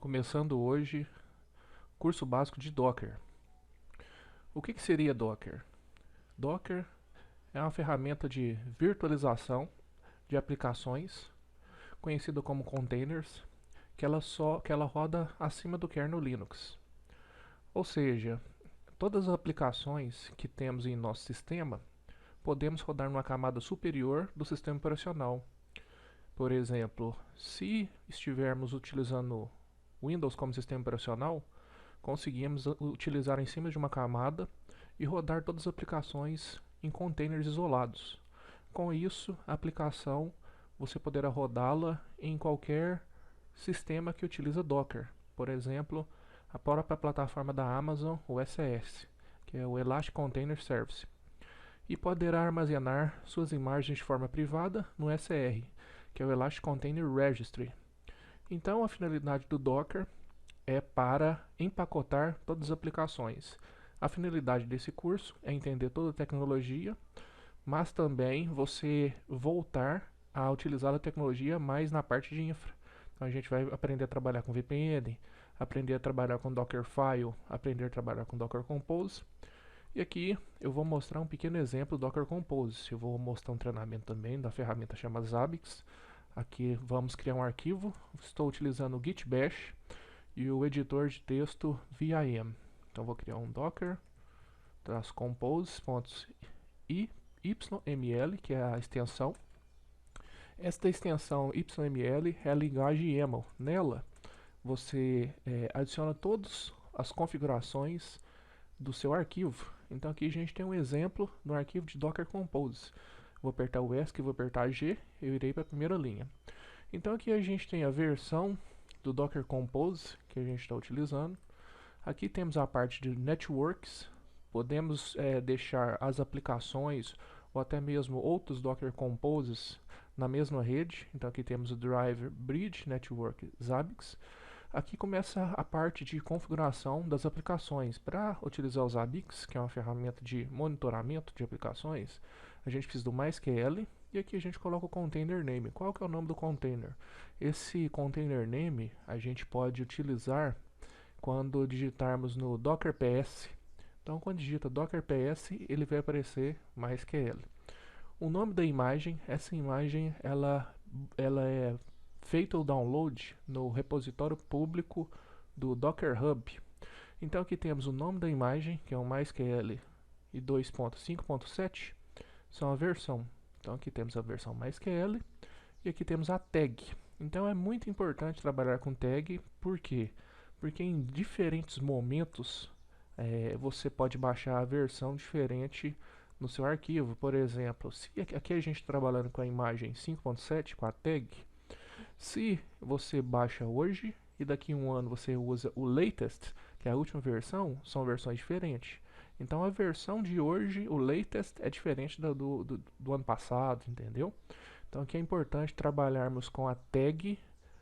Começando hoje, curso básico de Docker. O que seria Docker? Docker é uma ferramenta de virtualização de aplicações, conhecida como containers, que ela roda acima do kernel Linux. Ou seja, todas as aplicações que temos em nosso sistema podemos rodar numa camada superior do sistema operacional. Por exemplo, se estivermos utilizando Windows como sistema operacional, conseguimos utilizar em cima de uma camada e rodar todas as aplicações em containers isolados. Com isso, a aplicação você poderá rodá-la em qualquer sistema que utiliza Docker. Por exemplo, a própria plataforma da Amazon, o ECS, que é o Elastic Container Service. E poderá armazenar suas imagens de forma privada no ECR, que é o Elastic Container Registry. Então, a finalidade do Docker é para empacotar todas as aplicações. A finalidade desse curso é entender toda a tecnologia, mas também você voltar a utilizar a tecnologia mais na parte de infra. Então a gente vai aprender a trabalhar com VPN, aprender a trabalhar com Dockerfile, aprender a trabalhar com Docker Compose. E aqui eu vou mostrar um pequeno exemplo do Docker Compose. Eu vou mostrar um treinamento também da ferramenta chamada Zabbix. Aqui vamos criar um arquivo. Estou utilizando o Git Bash e o editor de texto vim. Então vou criar um docker compose.yml, que é a extensão. Esta extensão YML é a linguagem YAML. Nela você adiciona todas as configurações do seu arquivo. Então aqui a gente tem um exemplo no arquivo de Docker Compose. Vou apertar o ESC, vou apertar G, eu irei para a primeira linha. Então aqui a gente tem a versão do Docker Compose que a gente está utilizando. Aqui temos a parte de Networks. Podemos deixar as aplicações ou até mesmo outros Docker Composes na mesma rede. Então aqui temos o Driver Bridge Network Zabbix. Aqui começa a parte de configuração das aplicações. Para utilizar o Zabbix, que é uma ferramenta de monitoramento de aplicações, a gente precisa do MySQL e aqui a gente coloca o container name. Qual que é o nome do container? Esse container name a gente pode utilizar quando digitarmos no Docker PS. Então quando digita Docker PS, ele vai aparecer MySQL. O nome da imagem, essa imagem ela é feito o download no repositório público do Docker Hub. Então aqui temos o nome da imagem, que é o MySQL e 2.5.7, são a versão. Então aqui temos a versão MySQL e aqui temos a tag. Então é muito importante trabalhar com tag, por quê? Porque em diferentes momentos você pode baixar a versão diferente no seu arquivo. Por exemplo, se aqui a gente trabalhando com a imagem 5.7 com a tag, se você baixa hoje e daqui a um ano você usa o latest, que é a última versão, são versões diferentes. Então a versão de hoje, o latest, é diferente do ano passado, entendeu? Então aqui é importante trabalharmos com a tag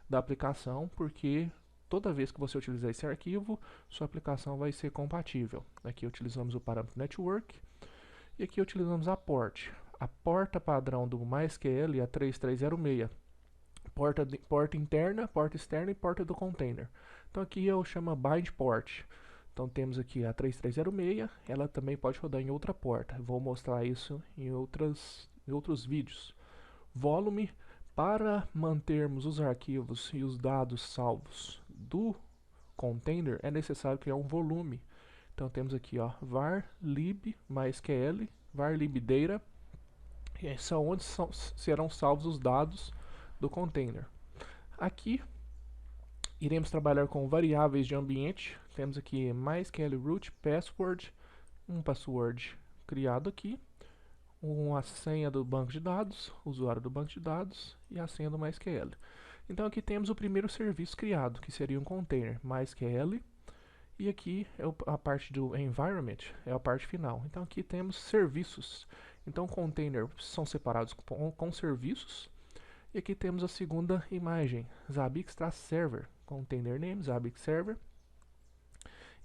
da aplicação, porque toda vez que você utilizar esse arquivo, sua aplicação vai ser compatível. Aqui utilizamos o parâmetro network e aqui utilizamos a port. A porta padrão do MySQL é a 3306. Porta interna, porta externa e porta do container. Então aqui eu chamo bind port. Então temos aqui a 3306, ela também pode rodar em outra porta. Vou mostrar isso em outros vídeos. Volume, para mantermos os arquivos e os dados salvos do container, é necessário criar um volume. Então temos aqui var lib mysql, var lib data, são onde serão salvos os dados do container. Aqui iremos trabalhar com variáveis de ambiente. Temos aqui MySQL root password, um password criado aqui, uma senha do banco de dados, usuário do banco de dados e a senha do MySQL. Então aqui temos o primeiro serviço criado, que seria um container MySQL, e aqui é a parte do environment, é a parte final. Então aqui temos serviços. Então container são separados com serviços. E aqui temos a segunda imagem, Zabbix-server, container name, Zabbix server.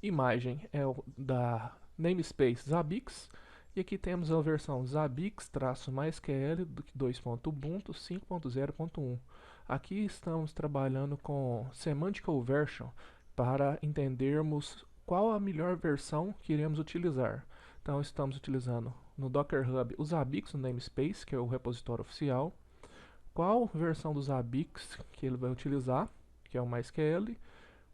Imagem é da namespace Zabbix. E aqui temos a versão Zabbix-MySQL 2.ubuntu 5.0.1. Aqui estamos trabalhando com Semantic Version para entendermos qual a melhor versão que iremos utilizar. Então estamos utilizando no Docker Hub os Zabbix no namespace, que é o repositório oficial. Qual versão dos Zabbix que ele vai utilizar, que é o MySQL.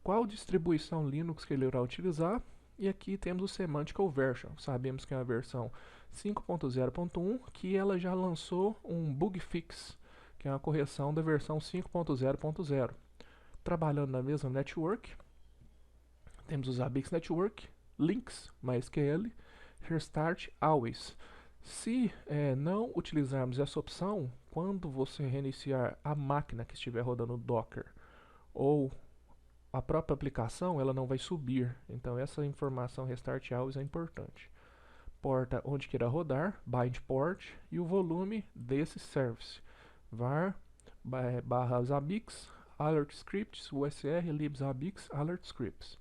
Qual distribuição Linux que ele irá utilizar. E aqui temos o Semantic Version. Sabemos que é a versão 5.0.1, que ela já lançou um bug fix, que é uma correção da versão 5.0.0. Trabalhando na mesma network, temos os Zabbix Network, links, MySQL, restart always. Se não utilizarmos essa opção, quando você reiniciar a máquina que estiver rodando o Docker ou a própria aplicação, ela não vai subir. Então essa informação restart always é importante. Porta onde queira rodar, bind port e o volume desse service. var barra Zabbix, alert scripts, usr libzabbix alert scripts.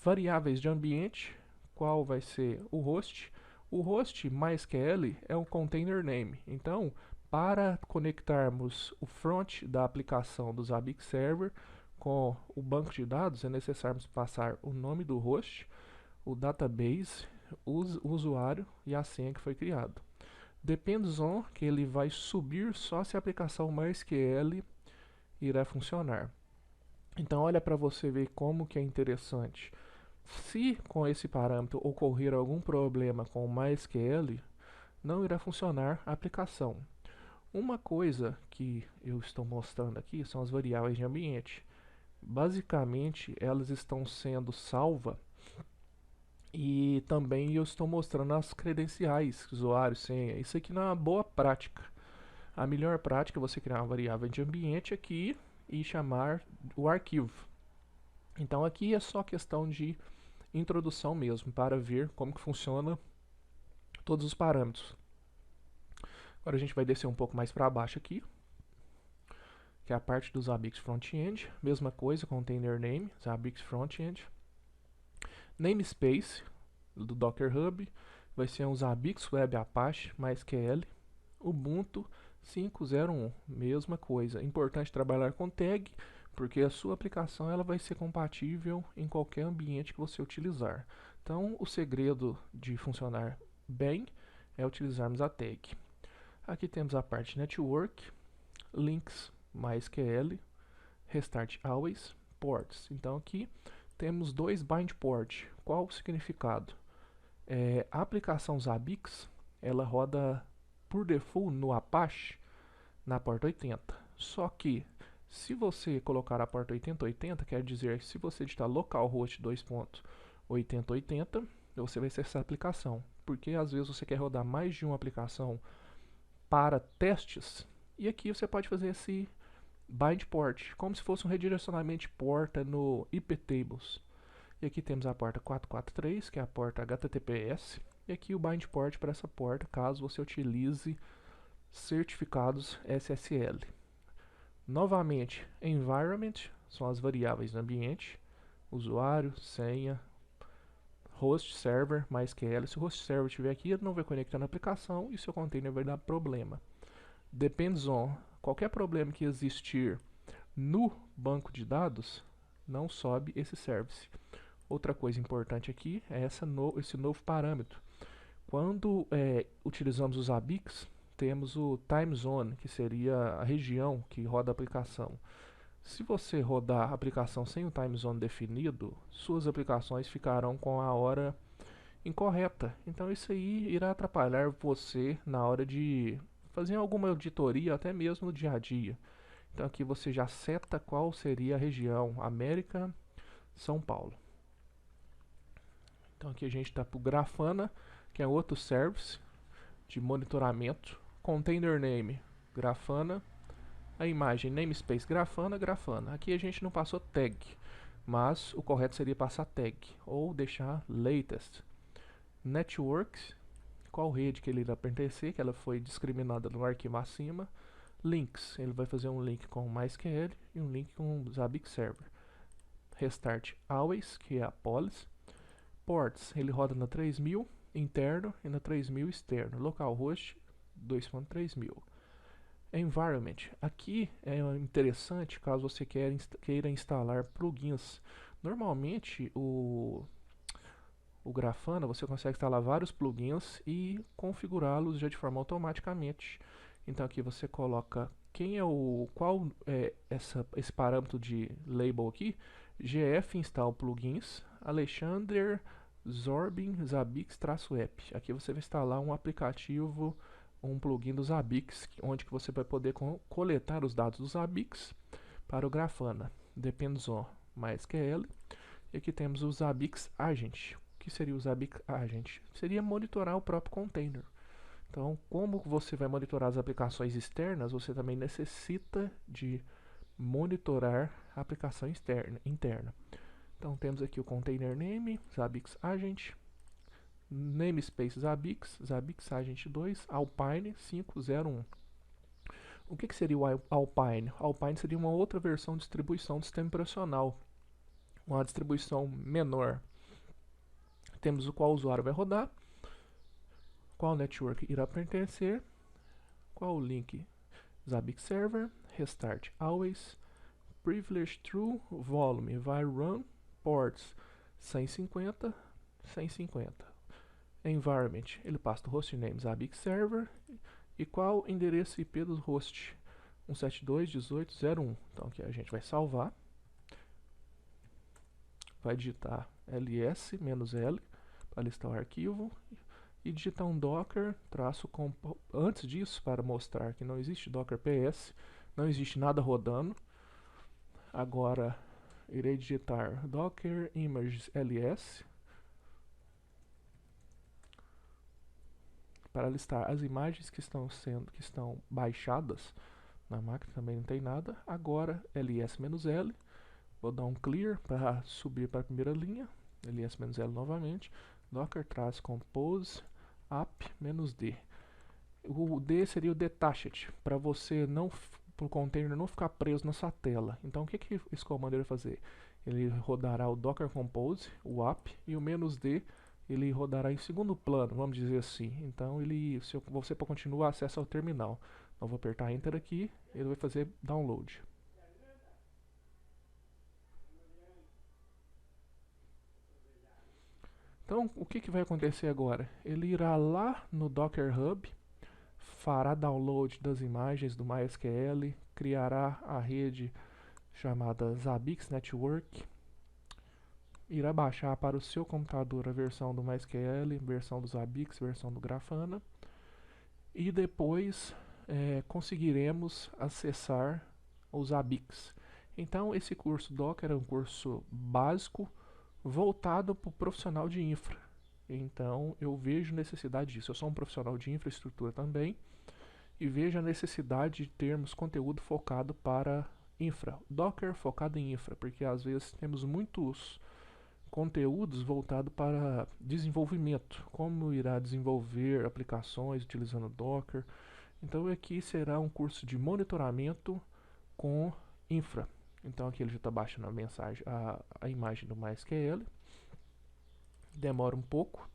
Variáveis de ambiente, qual vai ser o host. O host MySQL é um container name. Então, para conectarmos o front da aplicação do Zabbix Server com o banco de dados, é necessário passar o nome do host, o database, o usuário e a senha que foi criado. Depends on, que ele vai subir só se a aplicação MySQL irá funcionar. Então olha para você ver como que é interessante. Se com esse parâmetro ocorrer algum problema com o MySQL, não irá funcionar a aplicação. Uma coisa que eu estou mostrando aqui são as variáveis de ambiente. Basicamente, elas estão sendo salvas e também eu estou mostrando as credenciais, usuário, senha. Isso aqui não é uma boa prática. A melhor prática é você criar uma variável de ambiente aqui e chamar o arquivo. Então aqui é só questão de introdução mesmo, para ver como que funciona todos os parâmetros. Agora a gente vai descer um pouco mais para baixo aqui, que é a parte do Zabbix Frontend. Mesma coisa, container name, Zabbix Frontend. Namespace do Docker Hub vai ser um Zabbix Web Apache MySQL. Ubuntu 5.0.1, mesma coisa. Importante trabalhar com tag, porque a sua aplicação ela vai ser compatível em qualquer ambiente que você utilizar. Então, o segredo de funcionar bem é utilizarmos a tag. Aqui temos a parte network, links, MySQL, restart always, ports. Então aqui temos dois bind port. Qual o significado? A aplicação Zabbix, ela roda por default no Apache na porta 80. Só que se você colocar a porta 8080, quer dizer que se você digitar localhost 2.8080, você vai acessar essa aplicação. Porque às vezes você quer rodar mais de uma aplicação para testes, e aqui você pode fazer esse bind port, como se fosse um redirecionamento de porta no iptables. E aqui temos a porta 443, que é a porta HTTPS, e aqui o bind port para essa porta, caso você utilize certificados SSL. Novamente, environment são as variáveis do ambiente, usuário, senha, host server, MySQL. Se o host server estiver aqui, ele não vai conectar na aplicação e seu container vai dar problema. Depends on, qualquer problema que existir no banco de dados, não sobe esse service. Outra coisa importante aqui é esse novo parâmetro. Quando utilizamos os Zabbix, temos o time zone, que seria a região que roda a aplicação. Se você rodar a aplicação sem o time zone definido, suas aplicações ficarão com a hora incorreta. Então isso aí irá atrapalhar você na hora de fazer alguma auditoria, até mesmo no dia a dia. Então aqui você já seta qual seria a região, América, São Paulo. Então aqui a gente está para o Grafana, que é outro service de monitoramento. Container name, Grafana. A imagem, namespace, Grafana, Grafana. Aqui a gente não passou tag, mas o correto seria passar tag, ou deixar latest. Networks, qual rede que ele irá pertencer, que ela foi discriminada no arquivo acima. Links, ele vai fazer um link com o MySQL e um link com o Zabbix Server. Restart always, que é a policy. Ports, ele roda na 3000 interno e na 3000 externo. Localhost 2.3000. Environment. Aqui é interessante caso você queira instalar plugins. Normalmente o Grafana você consegue instalar vários plugins e configurá-los já de forma automaticamente. Então aqui você coloca qual é esse parâmetro de label aqui, gf install plugins, Alexander Zorbin Zabbix-app. Aqui você vai instalar um aplicativo, um plugin do Zabbix, onde que você vai poder coletar os dados do Zabbix para o Grafana. Depends on MySQL. E aqui temos o Zabbix Agent. O que seria o Zabbix Agent? Seria monitorar o próprio container. Então, como você vai monitorar as aplicações externas, você também necessita de monitorar a aplicação interna. Então, temos aqui o container name, Zabbix Agent, namespace Zabbix, Zabbix Agent 2, Alpine 501. O que seria o Alpine? Alpine seria uma outra versão de distribuição do sistema operacional, uma distribuição menor. Temos o qual usuário vai rodar, qual network irá pertencer, qual o link Zabbix Server, Restart Always, Privilege True, Volume vai Run, Ports 150, 150. Environment, ele passa o hostname Zabbix Server e qual endereço IP do host 172.18.01. Então aqui a gente vai salvar, vai digitar ls-l para listar o arquivo e digitar um docker antes disso, para mostrar que não existe docker ps, não existe nada rodando. Agora irei digitar docker images ls para listar as imagens que estão baixadas na máquina. Também não tem nada. Agora ls-l, vou dar um clear para subir para a primeira linha, ls-l novamente, docker -compose app-d. O D seria o detached, para você para o container não ficar preso na sua tela. Então o que esse comando vai fazer? Ele rodará o docker compose, o app, e o -d ele rodará em segundo plano, vamos dizer assim. Então você continua acesso ao terminal. Então vou apertar Enter aqui, ele vai fazer download. Então o que vai acontecer agora? Ele irá lá no Docker Hub, fará download das imagens do MySQL, criará a rede chamada Zabbix Network, irá baixar para o seu computador a versão do MySQL, versão do Zabbix, versão do Grafana, e depois conseguiremos acessar o Zabbix. Então esse curso Docker é um curso básico voltado para o profissional de infra. Então eu vejo necessidade disso. Eu sou um profissional de infraestrutura também e vejo a necessidade de termos conteúdo focado para infra. Docker focado em infra, porque às vezes temos muitos conteúdos voltados para desenvolvimento, como irá desenvolver aplicações utilizando Docker. Então aqui será um curso de monitoramento com infra. Então aqui ele já está baixando a imagem do MySQL. Demora um pouco.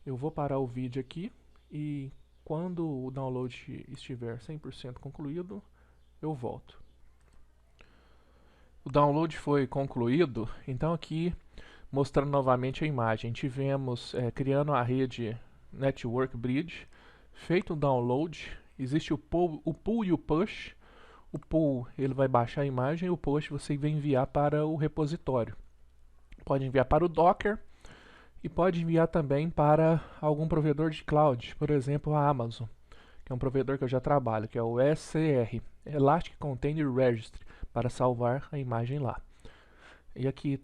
Eu vou parar o vídeo aqui e quando o download estiver 100% concluído, eu volto. O download foi concluído, então aqui mostrando novamente a imagem. Tivemos criando a rede Network Bridge, feito o download, existe o pull e o push. O pull ele vai baixar a imagem, o push você vai enviar para o repositório. Pode enviar para o Docker e pode enviar também para algum provedor de cloud, por exemplo a Amazon, que é um provedor que eu já trabalho, que é o ECR, Elastic Container Registry, para salvar a imagem lá. E aqui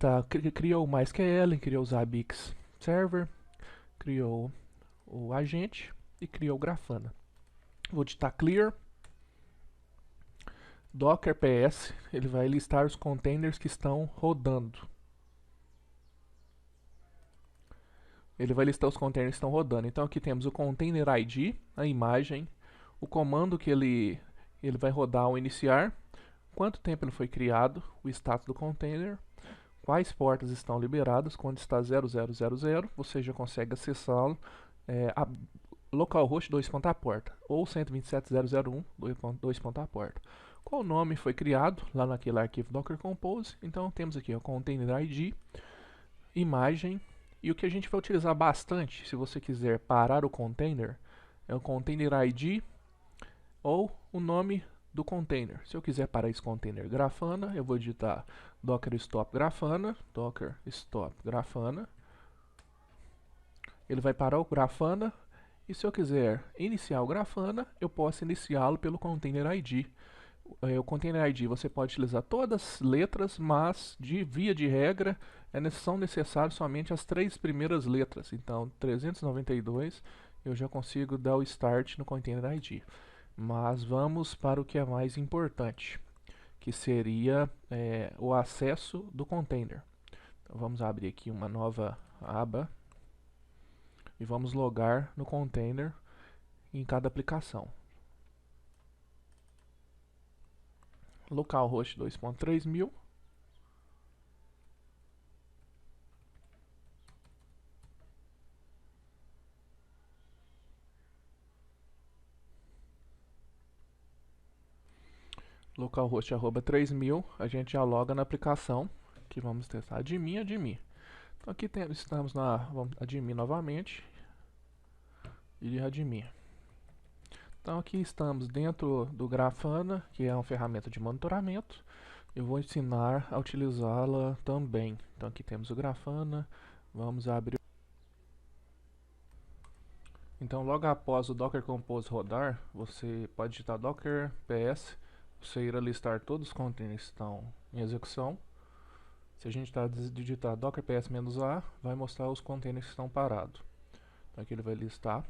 criou o MySQL, criou o Zabbix Server, criou o agente e criou o Grafana. Vou digitar clear, docker ps, ele vai listar os containers que estão rodando. Ele vai listar os containers que estão rodando. Então aqui temos o container ID, a imagem, o comando que ele vai rodar ao iniciar, quanto tempo ele foi criado, o status do container, quais portas estão liberadas, quando está 0000, você já consegue acessá-lo localhost 2 ponto a porta, ou 127.0.0.1 2 ponto a porta. Qual nome foi criado lá naquele arquivo Docker Compose? Então temos aqui o Container ID, imagem, e o que a gente vai utilizar bastante, se você quiser parar o container, é o Container ID ou o nome do container. Se eu quiser parar esse container Grafana, eu vou digitar docker stop Grafana, docker stop Grafana. Ele vai parar o Grafana, e se eu quiser iniciar o Grafana, eu posso iniciá-lo pelo Container ID. O Container ID você pode utilizar todas as letras, mas de via de regra são necessárias somente as 3 primeiras letras. Então 392 eu já consigo dar o start no Container ID. Mas vamos para o que é mais importante, que seria o acesso do container. Então vamos abrir aqui uma nova aba e vamos logar no container em cada aplicação. Localhost 2.3000. Localhost @3000, a gente já loga na aplicação que vamos testar. Admin. Então aqui estamos na admin novamente e admin. Então aqui estamos dentro do Grafana, que é uma ferramenta de monitoramento. Eu vou ensinar a utilizá-la também. Então aqui temos o Grafana, vamos abrir. Então logo após o Docker Compose rodar, você pode digitar docker ps, você irá listar todos os containers que estão em execução. Se a gente digitar docker ps-a, vai mostrar os containers que estão parados. Então aqui ele vai listar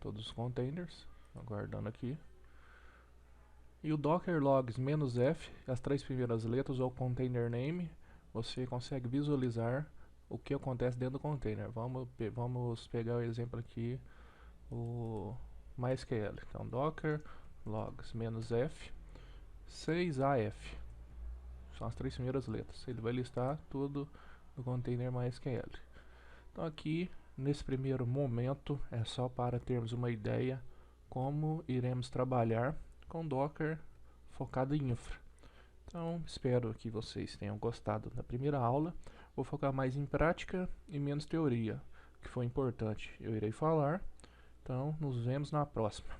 todos os containers, aguardando aqui. E o docker logs "-f", as 3 primeiras letras ou container name, você consegue visualizar o que acontece dentro do container. Vamos pegar o exemplo aqui, o MySQL. Então docker logs "-f", 6af, são as 3 primeiras letras. Ele vai listar tudo no container MySQL. Então aqui, nesse primeiro momento, é só para termos uma ideia como iremos trabalhar com Docker focado em infra. Então, espero que vocês tenham gostado da primeira aula. Vou focar mais em prática e menos teoria, que foi importante. Eu irei falar. Então, nos vemos na próxima.